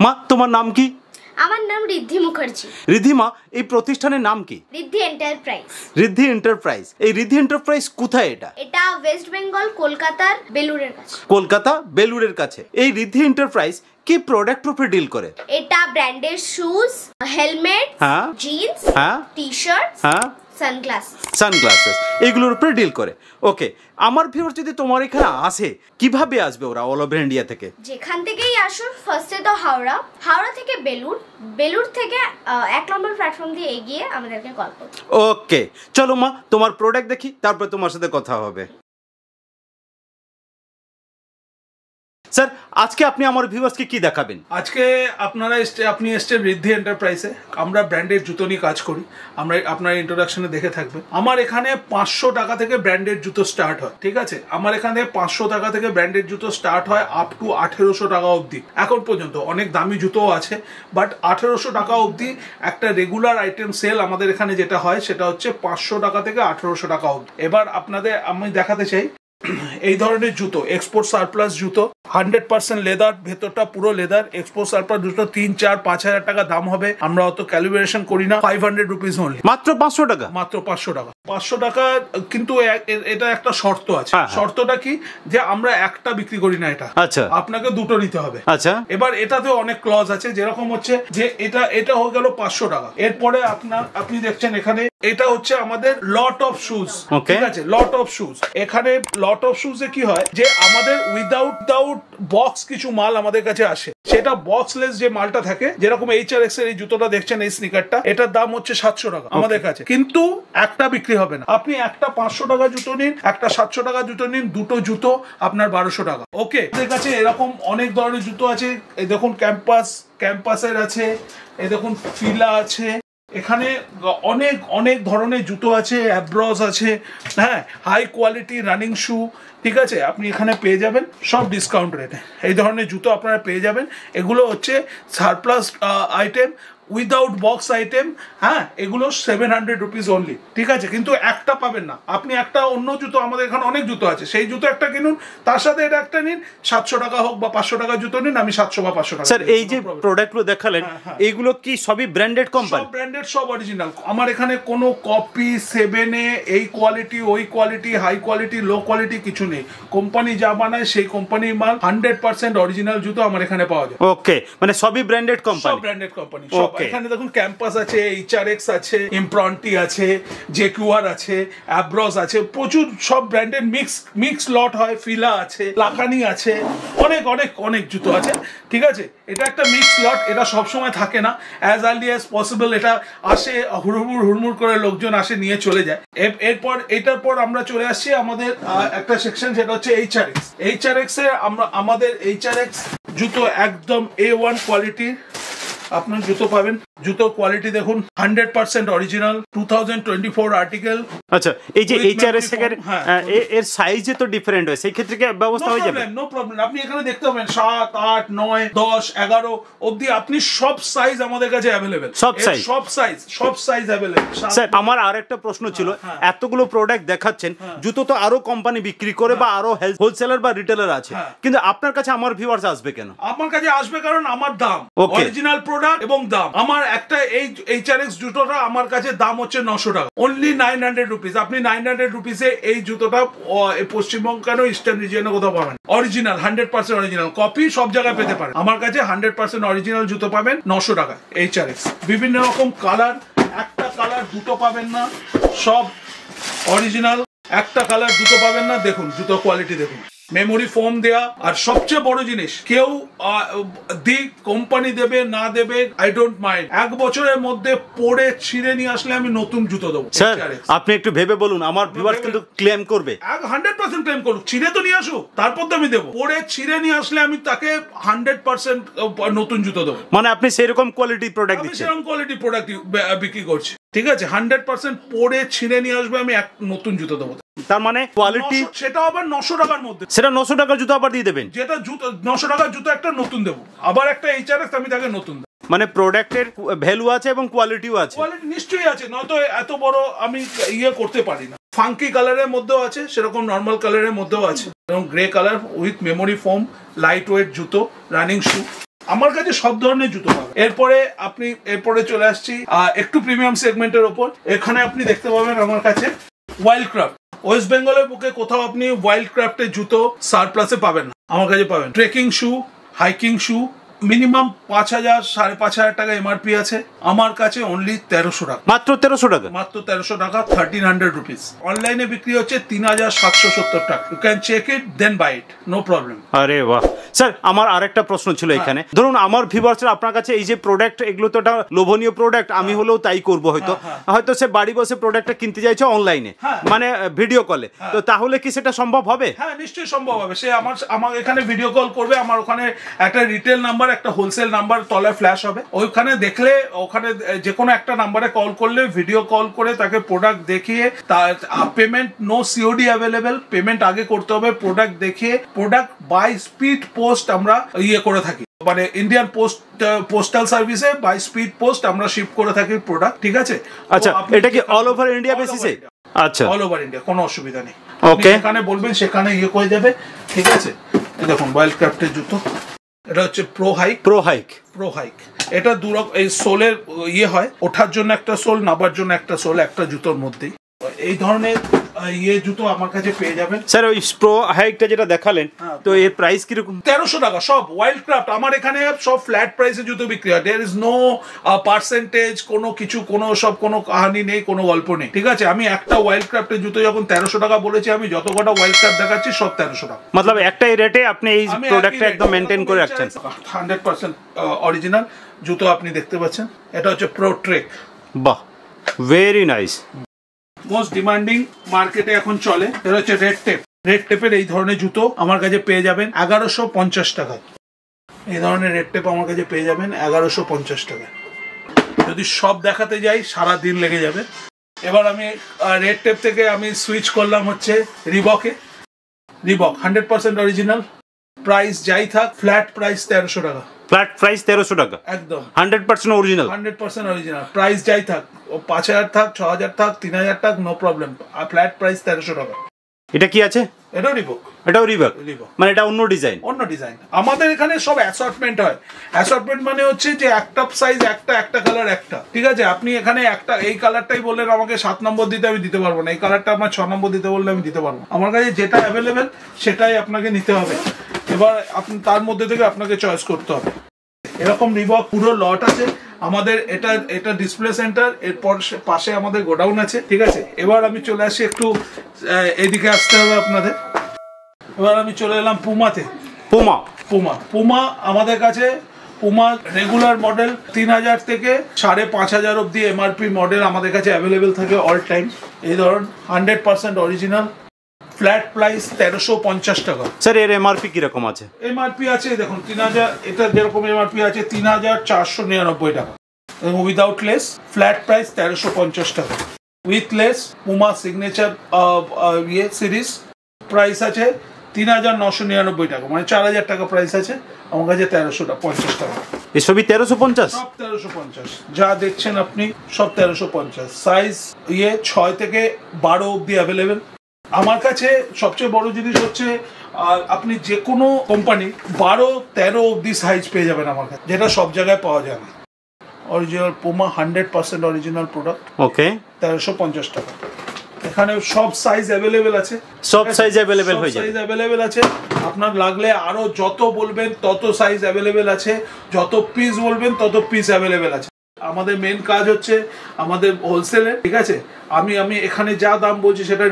মা তোমার নাম কি? আমার নাম রিদ্ধি মুখার্জি। রিদ্ধিমা, এই প্রতিষ্ঠানের নাম কি? রিদ্ধি এন্টারপ্রাইজ। রিদ্ধি এন্টারপ্রাইজ। এই রিদ্ধি এন্টারপ্রাইজ কোথায় এটা? এটা ওয়েস্ট বেঙ্গল কলকাতার বেলুরের কাছে। কলকাতা বেলুরের কাছে। এই রিদ্ধি এন্টারপ্রাইজ কি প্রোডাক্ট উপরে ডিল করে? এটা ব্র্যান্ডের শুজ, হেলমেট, হ্যাঁ, জিন্স, হ্যাঁ, টি-শার্ট, হ্যাঁ, সানগ্লাসেস এগুলোর উপরে ডিল করে। ওকে, আমার ভিউয়ার যদি তোমার এখানে আসে কিভাবে আসবে ওরা অল ওভার ইন্ডিয়া থেকে? যেখান থেকেই আসুন, ফার্স্টে তো হাওড়া থেকে বেলুর, বেলুর থেকে 1 নম্বর প্ল্যাটফর্ম দিয়ে এগিয়ে আমাদেরকে কল করুন। ওকে, চলো মা তোমার প্রোডাক্ট দেখি, তারপর তোমার সাথে কথা হবে। স্যার, আজকে আপনি আমার ভিউয়ার্সকে কি দেখাবেন? আজকে আপনি এসছেন রিদ্ধি এন্টারপ্রাইজে। আমরা ব্র্যান্ডেড জুতো নিয়ে কাজ করি। আমরা আপনার ইন্ট্রোডাকশনে দেখে থাকবেন। আমার এখানে 500 টাকা থেকে ব্র্যান্ডেড জুতো স্টার্ট হয়, ঠিক আছে? আমার এখানে 500 টাকা থেকে ব্র্যান্ডেড জুতো স্টার্ট হয় আপ টু 1800 টাকা অবধি। এখন পর্যন্ত অনেক দামি জুতো আছে, বাট 1800 টাকা অবধি একটা রেগুলার আইটেম সেল আমাদের এখানে যেটা হয় সেটা হচ্ছে 500 টাকা থেকে 1800 টাকা অবধি। এবার আপনাদের আমি দেখাতে চাই এই ধরনের জুতো, এক্সপোর্ট সারপ্লাস জুতো, 100% লেদার, ভেতরটা পুরো লেদার। এক্সপোর্ট সারপ্লাস জুতো 3, 4, 5,000 টাকা দাম হবে। আমরা অত ক্যালিব্রেশন করি না। 500 রুপিস অনলি। মাত্র 500 টাকা? মাত্র 500 টাকা। 500 টাকা, কিন্তু এটা একটা শর্ত আছে। শর্তটা কি, যে আমরা একটা বিক্রি করি না এটা। আচ্ছা, আপনাকে দুটো নিতে হবে। আচ্ছা, এবার এটাতে অনেক ক্লজ আছে, যেরকম হচ্ছে যে এটা হয়ে গেল 500 টাকা। এরপরে আপনি দেখছেন এখানে এটা হচ্ছে আমাদের লট অফ শুজ, ঠিক আছে? Lot of shoes. এখানে লট অফ শুজে কি হয়, যে আমাদের উইদাউট বক্স কিছু মাল আমাদের কাছে আসে, সেটা বক্সলেস যে মালটা থাকে, যেরকম HRX এর এই জুতোটা দেখছেন, এই স্নিকারটা, এটার দাম হচ্ছে 700 টাকা আমাদের কাছে, কিন্তু একটা বিক্রি হবে না। আপনি একটা 500 টাকা জুতো নিন, একটা 700 টাকা জুতো নিন, দুটো জুতো আপনার 1200 টাকা। ওকে, আমাদের কাছে এরকম অনেক ধরনের জুতো আছে। এই দেখুন ক্যাম্পাসের আছে, এই দেখুন ফিলা আছে, এখানে অনেক ধরনের জুতো আছে, অ্যাব্রস আছে, হ্যাঁ, হাই কোয়ালিটি রানিং শু, ঠিক আছে? আপনি এখানে পেয়ে যাবেন সব ডিসকাউন্ট রেটে। এই ধরনের জুতো আপনারা পেয়ে যাবেন। এগুলো হচ্ছে surplus item, without box item, হ্যাঁ, এগুলো 700 রুপিস অনলি, ঠিক আছে? কিন্তু একটা পাবেন না আপনি। একটা অন্য জুতো, আমাদের এখানে অনেক জুতো আছে, সেই জুতো একটা কিনুন, তার সাথে এটা একটা নিন, 700 টাকা হোক বা 500 টাকা জুতো নিন, আমি 700 বা 500 টাকা। স্যার, এই যে প্রোডাক্টগুলো দেখালেন, এইগুলো কি সবই ব্র্যান্ডেড কোম্পানি? সব ব্র্যান্ডেড, সব অরিজিনাল। আমার এখানে কোনো কপি, 7A, এই কোয়ালিটি, ওই quality, high quality, low quality কিছু নেই। কোম্পানি যা বানায় সেই কোম্পানির মাল, 100% অরিজিনাল জুতো আমার এখানে পাওয়া যায়। ওকে, মানে সবই ব্র্যান্ডেড কোম্পানি? সব ব্র্যান্ডেড কোম্পানি। এখানে দেখুন ক্যাম্পাস আছে, HRX আছে, ইমপ্রন্টি আছে, JQR আছে, অ্যাব্রস আছে, প্রচুর সব ব্র্যান্ডেড মিক্স লট হয়। ফিলা আছে, লাকানি আছে, অনেক জুতো আছে, ঠিক আছে? এটা একটা মিক্স লট, এটা সব সময় থাকে না। অ্যাজ আর্লি অ্যাজ পসিবল এটা আসে, হুড়মুড় করে লোকজন আসে, নিয়ে চলে যায়। এটার পর আমরা চলে আসছি আমাদের একটা সেকশন, সেটা হচ্ছে HRX এ আমাদের HRX জুতো একদম A1 কোয়ালিটির আপনার জুতো পাবেন। জুতোর কোয়ালিটি দেখুন, 100% অরিজিনাল, 2024 আর্টিকেল। আচ্ছা, এই যে HRX এর সাইজে তো ডিফারেন্ট হয়, সেই ক্ষেত্রে কি ব্যবস্থা হয়ে যাবে? No problem. আপনি এখানে দেখতে পাবেন 7, 8, 9, 10, 11 অবধি আপনি সব সাইজ আমাদের কাছে অ্যাভেলেবেল। সব সাইজ অ্যাভেলেবেল। স্যার, আমার আরেকটা প্রশ্ন ছিল, এতগুলো প্রোডাক্ট দেখাচ্ছেন, জুতো তো আরো কোম্পানি বিক্রি করে বা আরো হোলসেলার বা রিটেলার আছে, কিন্তু আপনার কাছে আমার ভিউয়ার্স আসবে কেন? আমার কাছে আসবে কারণ আমার দাম, অরিজিনাল প্রোডাক্ট এবং দাম। আমার একটা এই HRX জুতোটা আমার কাছে দাম হচ্ছে 900 টাকা, অনলি 900 রুপিস। আপনি 900 রুপিসে এই জুতোটা পশ্চিমবঙ্গ কেন, ইস্টার্ন রিজিয়নে কোথাও পাবেন। Original, 100% original. কপি সব জায়গায় পেতে পারেন, আমার কাছে 100% অরিজিনাল জুতো পাবেন 900 টাকা HRX। বিভিন্ন রকম কালার, একটা কালার দুটো পাবেন না, সব অরিজিনাল। একটা কালার দুটো পাবেন না। দেখুন জুতো কোয়ালিটি দেখুন, মেমোরি ফোম দেয়া। আর সবচেয়ে বড় জিনিস, কেউ কোম্পানি দেবে না দেবে, আই ডোন্ট মাইন্ড, 1 বছরের মধ্যে পরে ছিঁড়ে নিয়ে আসলে আমি নতুন জুতো দেবো। স্যার, আপনি একটু ভেবে বলুন, আমার ভিউয়ার্স কিন্তু ক্লেম করবে। 100% ক্লেম করুক, ছিঁড়ে তো নিয়ে আসুক, তারপর তো আমি দেবো। পরে ছিঁড়ে নিয়ে আসলে আমি তাকে 100% নতুন জুতো দেবো। মানে আপনি সেরকম কোয়ালিটি প্রোডাক্ট দিচ্ছেন? সেরকম কোয়ালিটি প্রোডাক্ট বিক্রি করছি, ঠিক আছে? 100% পরে ছিঁড়ে নিয়ে আসবে, আমি এক নতুন জুতো দেবো। তার মানে কোয়ালিটি, সেটা আবার 900 টাকার মধ্যে। সেটা 900 টাকার জুতো আবার দিয়ে দেবেন? যেটা জুতো 900 টাকার জুতো একটা নতুন দেবো, আবার একটা HRX আমি তাকে নতুন দেবো। মানে প্রোডাক্টের ভ্যালু আছে এবং কোয়ালিটিও আছে? কোয়ালিটি নিশ্চয়ই আছে, নয়তো এত বড় আমি করতে পারি না। ফাঙ্কি কালারের মধ্যেও আছে, সেরকম নর্মাল কালারের মধ্যেও আছে, এবং grey colour with memory foam, light weight জুতো, রানিং শু। আমার কাছে সব ধরনের জুতো পাবেন। এরপরে চলে আসছি একটু প্রিমিয়াম সেগমেন্টের ওপর। এখানে আপনি দেখতে পাবেন আমার কাছে ওয়াইল্ড ক্রাফট। ওয়েস্ট বেঙ্গলের বুকে কোথাও আপনি ওয়াইল্ড ক্রাফটের জুতো সারপ্লাসে পাবেন না, আমার কাছে পাবেন। ট্রেকিং শু, হাইকিং শু, মিনিমাম 5,000 5,500 টাকা এমআরপি আছে, আমার কাছে অনলি 1300 টাকা। মাত্র 1300 টাকা? মাত্র 1300 টাকা, 1300 রুপিস। অনলাইনে বিক্রি হচ্ছে 3770 টাকা। You can check it then buy it, no problem. আরে বাহ স্যার, আমার আরেকটা প্রশ্ন ছিল এখানে। ধরুন আমার ভিউয়ার্সরা আপনার কাছে এই যে প্রোডাক্ট, এগুলো তো একটা লোভনীয় প্রোডাক্ট, আমি হলেও তাই করব হয়তো। হয়তো সে বাড়ি বসে প্রোডাক্টটা কিনতে চাইছে অনলাইনে, মানে ভিডিও কলে, তো তাহলে কি সেটা সম্ভব হবে? হ্যাঁ, নিশ্চয়ই সম্ভব হবে। সে আমার এখানে ভিডিও কল করবে, আমার ওখানে একটা রিটেল নাম্বার, একটা হোলসেল নাম্বার তলায় ফ্ল্যাশ হবে, ওইখানে দেখলে, ওখানে যে কোনো একটা নাম্বারে কল করলে ভিডিও কল করে তাকে প্রোডাক্ট দেখিয়ে, তার payment no COD available, payment আগে করতে হবে। প্রোডাক্ট দেখিয়ে, প্রোডাক্ট বাই স্পিড পোস্ট আমরা করে থাকি, মানে ইন্ডিয়ান পোস্টাল সার্ভিসে বাই স্পিড পোস্ট আমরা শিপ করে থাকি প্রোডাক্ট, ঠিক আছে? আচ্ছা, এটা কি অল ওভার ইন্ডিয়া বেসিসে? আচ্ছা, অল ওভার ইন্ডিয়া, কোনো অসুবিধা নেই। ওকে, এখানে বলবেন সেখানে হয়ে যাবে, ঠিক আছে? দেখুন ওয়াইল্ড ক্রাফটের জুতো, এটা হচ্ছে প্রো হাইক। এটা এই সোলের হয়, ওঠার জন্য একটা সোল, নামার জন্য একটা সোল, একটা জুতোর মধ্যেই। এই ধরনের জুতো আমার কাছে পেয়ে যাবেন। স্যার ওই প্রো হাইকটা যেটা দেখালেন, তো এর প্রাইস কিরকম? 1300 টাকা সব ওয়াইল্ড ক্রাফট। আমার এখানে সব ফ্ল্যাট প্রাইসে জুতো বিক্রি হয়। দেয়ার ইজ নো পার্সেন্টেজ, কোনো কিছু, কোনো কাহানি নেই, কোনো গল্প নেই, ঠিক আছে? আমি একটা ওয়াইল্ড ক্রাফটের জুতো যখন 1300 টাকা বলেছি, আমি যত কটা ওয়াইল্ড ক্রাফট দেখাচ্ছি সব 1300 টাকা। মতলব একটাই রেটে আপনি এই প্রোডাক্টটা একদম মেইনটেইন করে রাখছেন। 100% অরিজিনাল জুতো আপনি দেখতে পাচ্ছেন। এটা হচ্ছে প্রো ট্রেক। বাহ, ভেরি নাইস। মোস্ট ডিমান্ডিং মার্কেটে এখন চলে, এটা হচ্ছে রেড টেপের এই ধরনের জুতো আমার কাছে পেয়ে যাবেন 1150 টাকায়। এই ধরনের রেড টেপ আমার কাছে পেয়ে যাবেন 1150 টাকায়। যদি সব দেখাতে যাই সারা দিন লেগে যাবে। এবার আমি রেড টেপ থেকে আমি সুইচ করলাম হচ্ছে রিবক 100% অরিজিনাল। প্রাইস যাই থাক, ফ্ল্যাট প্রাইস 1300 টাকা। ফ্ল্যাট প্রাইস 1300 টাকা, একদম 100% অরিজিনাল। 100% অরিজিনাল। প্রাইস যাই থাক, 5000 থাক, 6000 থাক, 3000 থাক, নো প্রবলেম। ফ্ল্যাট প্রাইস 1300 টাকা। এটা কি আছে? এটাও রিবক। মানে এটা অন্য ডিজাইন? আমাদের এখানে সব অ্যাসর্টমেন্ট হয়। অ্যাসর্টমেন্ট মানে হচ্ছে যে একটা সাইজ, একটা কালার, একটা, ঠিক আছে? আপনি এখানে একটা এই কালারটাই বললেন আমাকে 7 নম্বর দিতে, আমি দিতে পারবো না। এই কালারটা আমার 6 নম্বর দিতে বললে আমি দিতে পারবো। আমার কাছে যেটা অ্যাভেলেবেল সেটাই আপনাকে নিতে হবে। এবার আপনি তার মধ্যে থেকে আপনাকে চয়েস করতে হবে। এরকম রিবক পুরো লট আছে আমাদের। এটা ডিসপ্লে সেন্টার, এরপর পাশে আমাদের গোডাউন আছে, ঠিক আছে? এবার আমি চলে আসি, একটু এদিকে আসতে হবে আপনাদের। এবার আমি চলে এলাম পুমাতে। পুমা আমাদের কাছে পুমা রেগুলার মডেল 3000 থেকে 5500 অব্দি এমআরপি মডেল আমাদের কাছে অ্যাভেলেবেল থাকে অল টাইম। এই ধরুন 100% অরিজিনাল। ফ্ল্যাট প্রাইস 1350 টাকা। স্যার এর এমআরপি কিরকম আছে? এমআরপি আছে দেখুন 3000, এটা যেরকম এমআরপি আছে 3499 টাকা। উইদাউট লেস ফ্ল্যাট প্রাইস 1350 টাকা। With less Puma signature series price আছে 3999 টাকা, মানে 4000 টাকা প্রাইস আছে। আমার কাছে 1350 টাকা। এসবই 1350? সব 1350 যা দেখছেন আপনি, সব 1350। সাইজ 6 থেকে 12 অব্দি অ্যাভেলেবেল। আমার কাছে সবচেয়ে বড় জিনিস হচ্ছে আপনি যে কোনো কোম্পানি 12-13 অব্দি সাইজ পেয়ে যাবেন আমার কাছে, যেটা সব জায়গায় পাওয়া যায় না। Original Puma 100% original product. Okay, 1350 টাকা। এখানে সব সাইজ অ্যাভেলেবেল আছে, সব সাইজ অ্যাভেলেবেল হয়ে যাবে। সাইজ অ্যাভেলেবেল আছে, আপনার লাগলে আরো যত বলবেন তত সাইজ অ্যাভেলেবেল আছে, যত পিস বলবেন তত পিস অ্যাভেলেবেল আছে। আমাদের মেন কাজ হচ্ছে আমাদের হোলসেলের, ঠিক আছে? আমি এখানে যা দাম বলছি সেটা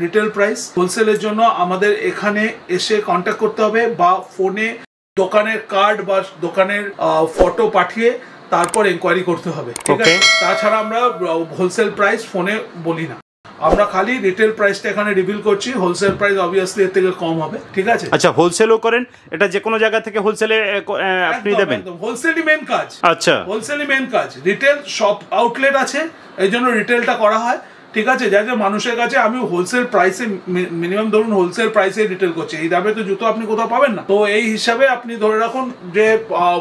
রিটেল প্রাইস। হোলসেলের জন্য আমাদের এখানে এসে কন্ট্যাক্ট করতে হবে, বা ফোনে দোকানের কার্ড বা দোকানের ফটো পাঠিয়ে তারপর এনকোয়ারি করতে হবে, ঠিক আছে? তাছাড়া আমরা হোলসেল প্রাইস ফোনে বলি না, আমরা খালি রিটেল প্রাইসটা এখানে রিভিল করছি। হোলসেল প্রাইস অবভিয়াসলি এর থেকে কম হবে, ঠিক আছে? আচ্ছা, হোলসেলও করেন? এটা যে কোনো জায়গা থেকে হোলসেলে আপনি দেবেন? হোলসেলই মেন কাজ। আচ্ছা, হোলসেলই মেন কাজ। রিটেল শপ আউটলেট আছে, এই জন্য রিটেলটা করা হয়, ঠিক আছে? যাতে মানুষের কাছে আমি হোলসেল প্রাইসে, মিনিমাম ধরুন হোলসেল প্রাইসে রিটেল করছি, এই দামে তো জুতো আপনি কোথাও পাবেন না। তো এই হিসাবে আপনি ধরে রাখুন যে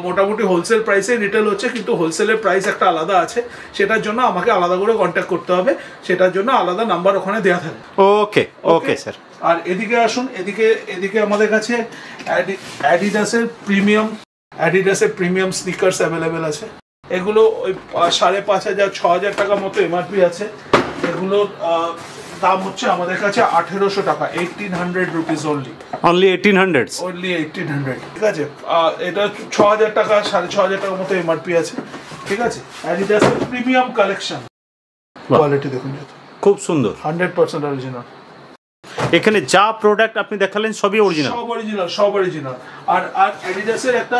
মোটামুটি হোলসেল প্রাইসে রিটেল হচ্ছে, কিন্তু হোলসেলের প্রাইস একটা আলাদা আছে। সেটার জন্য আমাকে আলাদা করে কন্ট্যাক্ট করতে হবে, সেটার জন্য আলাদা নাম্বার ওখানে দেওয়া থাকে। Okay sir. আর এদিকে আসুন, এদিকে আমাদের কাছে অ্যাডিডাসের প্রিমিয়াম অ্যাডিডাসের প্রিমিয়াম স্নিকার্স অ্যাভেলেবেল আছে। এগুলো ওই 5,500 6,000 টাকা মতো এমআরপি আছে। এগুলোর দাম হচ্ছে আমাদের কাছে 1,800 টাকা, 1,800 রুপিস অনলি। অনলি 1800? অনলি 1,800, ঠিক আছে। এটা 6,000 টাকা 6,500 টাকা মতো এমআরপি আছে, ঠিক আছে। অ্যাডিডাসের প্রিমিয়াম কালেকশন, কোয়ালিটি দেখুন, খুব সুন্দর, 100% অরিজিনাল। এখানে যা প্রোডাক্ট আপনি দেখালেন সবই অরিজিনাল, সব অরিজিনাল। আর অ্যাডিডাসের একটা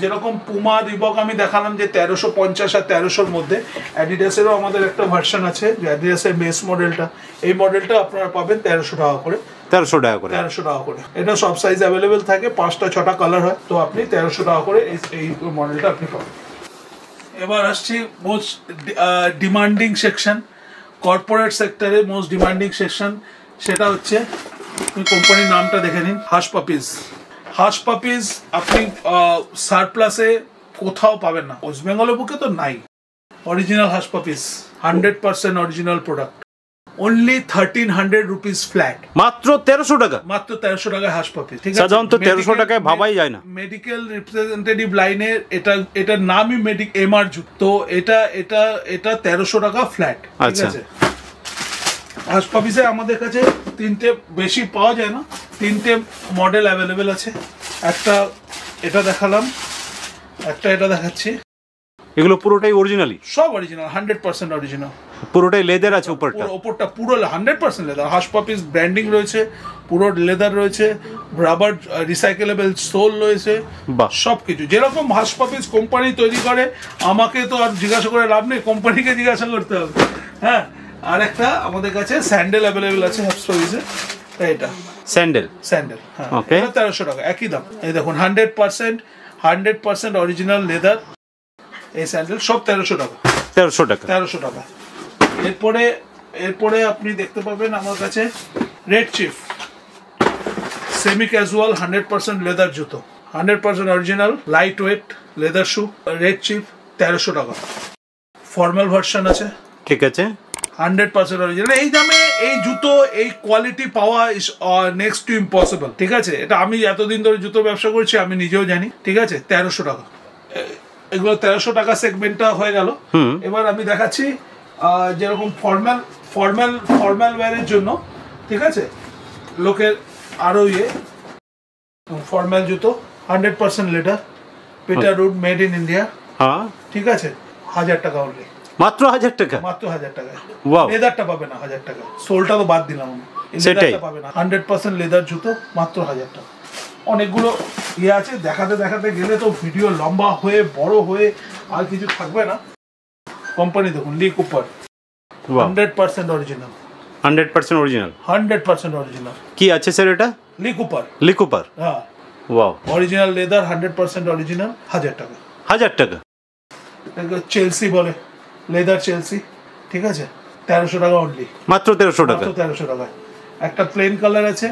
যেরকম পুমা রিবক আমি দেখালাম যে 1350 আর 1300-র মধ্যে, অ্যাডিডাসেরও আমাদের একটা ভার্সন আছে অ্যাডিডাসের বেস মডেলটা। এই মডেলটা আপনারা পাবেন 1300 টাকা করে। 1300 টাকা করে? 1300 টাকা করে। এটা সব সাইজ অ্যাভেলেবেল থাকে, 5টা 6টা কালার হয়, তো আপনি 1300 টাকা করে এই মডেলটা আপনি পাবেন। এবার আসছি মোস্ট ডিমান্ডিং সেকশন, কর্পোরেট সেক্টরে মোস্ট ডিমান্ডিং সেকশন, সেটা হচ্ছে কোম্পানির নামটা দেখে নিন, হাশ পাপিজ। হাশ পাপিজ আপনি সারপ্লাসে কোথাও পাবেন না, ওয়েস্ট বেঙ্গলের বুকে তো নাই। Original hash puppies, 100% original product, only 1,300 rupees flat. মাত্র 1300 টাকা? মাত্র 1300 টাকায় হাশ পাপিজ, ঠিক আছে। সাধারণত 1300 টাকায় ভাবাই যায় না। মেডিকেল রিপ্রেজেন্টেটিভ লাইনের এটার নামই এমআর জুত, তো এটা 1300 টাকা ফ্ল্যাট, ঠিক আছে। হাশ পাপিসে আমাদের কাছে 3টে, বেশি পাওয়া যায় না, 3টে মডেল অ্যাভেলেবেল আছে। একটা এটা দেখালাম, একটা এটা দেখাচ্ছি। এগুলো পুরোটাই অরিজিনালি? সব অরিজিনাল, 100% অরিজিনাল। পুরোটাই লেদার আছে উপরটা? উপরটা পুরো 100% লেদার। হাশ পাপিস ব্র্যান্ডিং রয়েছে, পুরো লেদার রয়েছে, রাবার রিসাইকেলেবল সোল রয়েছে, সবকিছু। যেরকম হাশ পাপিস কোম্পানি তৈরি করে, আমাকে তো আর জিজ্ঞাসা করে লাভ নেই, কোম্পানিকে জিজ্ঞাসা করতে হবে। হ্যাঁ, আর একটা আমাদের কাছে স্যান্ডেল অ্যাভেলেবেল আছে হাশ পাপিসে, এটা স্যান্ডেল, হ্যাঁ, ওকে, 1300 টাকা, একই দাম। এই দেখুন, 100% অরিজিনাল লেদার, এই স্যান্ডেল সব 1300 টাকা। 1300 টাকা। এরপরে আপনি দেখতে পাবেন আমার কাছে red chief semi casual 100% leather জুতো, 100% অরিজিনাল লাইট ওয়েট লেদার শু। রেড চিফ 1300 টাকা। ফর্মাল ভার্সন আছে, ঠিক আছে, 100% অরিজিনাল। এই দামে এই জুতো, এই কোয়ালিটি পাওয়া ইজ নেক্সট টু ইম্পসিবল, ঠিক আছে। এটা আমি এতদিন ধরে জুতোর ব্যবসা করছি, আমি নিজেও জানি, ঠিক আছে। 1300 টাকা। এগুলো 1300 টাকা সেগমেন্টটা হয়ে গেল। এবার আমি দেখাচ্ছি যেরকম ফর্মাল ওয়্যারের জন্য, ঠিক আছে, লোকের আরো ফর্মাল জুতো, 100% লেদার, পিটার রুড, মেড ইন ইন্ডিয়া, ঠিক আছে, 1000 টাকা অনলি। মাত্র 1000 টাকা? মাত্র 1000 টাকা। লেদারটা পাবে না 1000 টাকা, সোলটা তো বাদ দিলাম আমি, লেদারটা পাবে না। 100% লেদার জুতো, মাত্র 1000 টাকা। অনেকগুলো আছে, দেখাতে গেলে তো ভিডিও লম্বা হয়ে বড় হয়ে আর কিছু থাকবে না। কোম্পানি দেখুন, লি কুপার, 100% অরিজিনাল। 100% অরিজিনাল? 100% অরিজিনাল। কি আছে স্যার এটা? লি কুপার, হ্যাঁ, ওয়াও, অরিজিনাল লেদার, 100% অরিজিনাল, 1000 টাকা। 1000 টাকা? চেলসি বলে, লেদার চেলসি, ঠিক আছে, 1300 টাকা অনলি। মাত্র 1300 টাকা? 1300 টাকা। একটা প্লেন কালার আছে,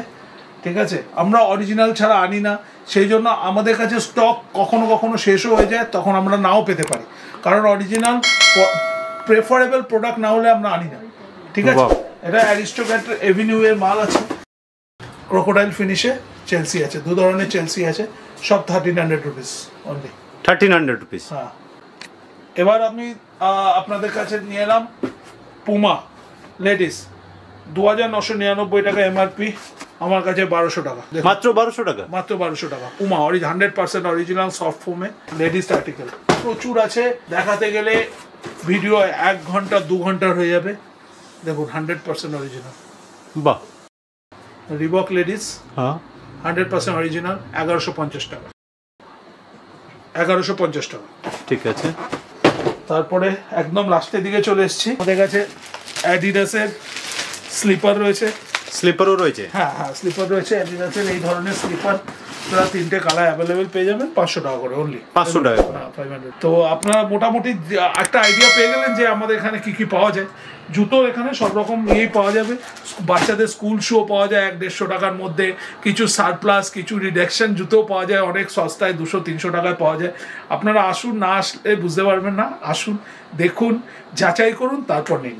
ঠিক আছে। আমরা অরিজিনাল ছাড়া আনি না, সেই জন্য আমাদের কাছে স্টক কখনো শেষও হয়ে যায়, তখন আমরা নাও পেতে পারি, কারণ অরিজিনাল প্রেফারেবল প্রোডাক্ট না হলে আমরা আনি না, ঠিক আছে। এটা অ্যারিস্টোক্র্যাট এভিনিউ এর মাল আছে, ক্রোকোডাইল ফিনিশে চেলসি আছে, 2 ধরনের চেলসি আছে, সব 1300 রুপিস অনলি। 1300 রুপিস, হ্যাঁ। এবার আমি আপনাদের কাছে নিয়ে এলাম পুমা লেডিস, 2999 টাকা এমআরপি, আমার কাছে 1200 টাকা। মাত্র 1200 টাকা? মাত্র 1200 টাকা। পুমা 100% অরিজিনাল সফট ফোমে লেডিস আর্টিকেল, প্রচুর আছে, দেখাতে গেলে ভিডিও 1 ঘন্টা 2 ঘন্টার হয়ে যাবে। দেখুন, 100% অরিজিনাল। বাহ। রিবক লেডিস, 100% অরিজিনাল, 1150 টাকা। 1150 টাকা, ঠিক আছে। তারপরে একদম লাস্টের দিকে চলে এসেছি, আমাদের কাছে অ্যাডিডাসের স্লিপার রয়েছে। স্লিপারও রয়েছে? হ্যাঁ, স্লিপার রয়েছে অ্যাডিডাসের, এই ধরনের স্লিপার আপনারা 3টে কালার অ্যাভেলেবেল পেয়ে যাবেন, 500 টাকা করে অনলি। 500 টাকা? 500। তো আপনারা মোটামুটি একটা আইডিয়া পেয়ে গেলেন যে আমাদের এখানে কি পাওয়া যায়। জুতো এখানে সব রকম ইয়েই পাওয়া যাবে, বাচ্চাদের স্কুল শু পাওয়া যায় 100-150 টাকার মধ্যে, কিছু সারপ্লাস, কিছু রিডাকশন জুতো পাওয়া যায় অনেক সস্তায়, 200-300 টাকায় পাওয়া যায়। আপনারা আসুন, না আসলে বুঝতে পারবেন না, আসুন, দেখুন, যাচাই করুন, তারপর নিন।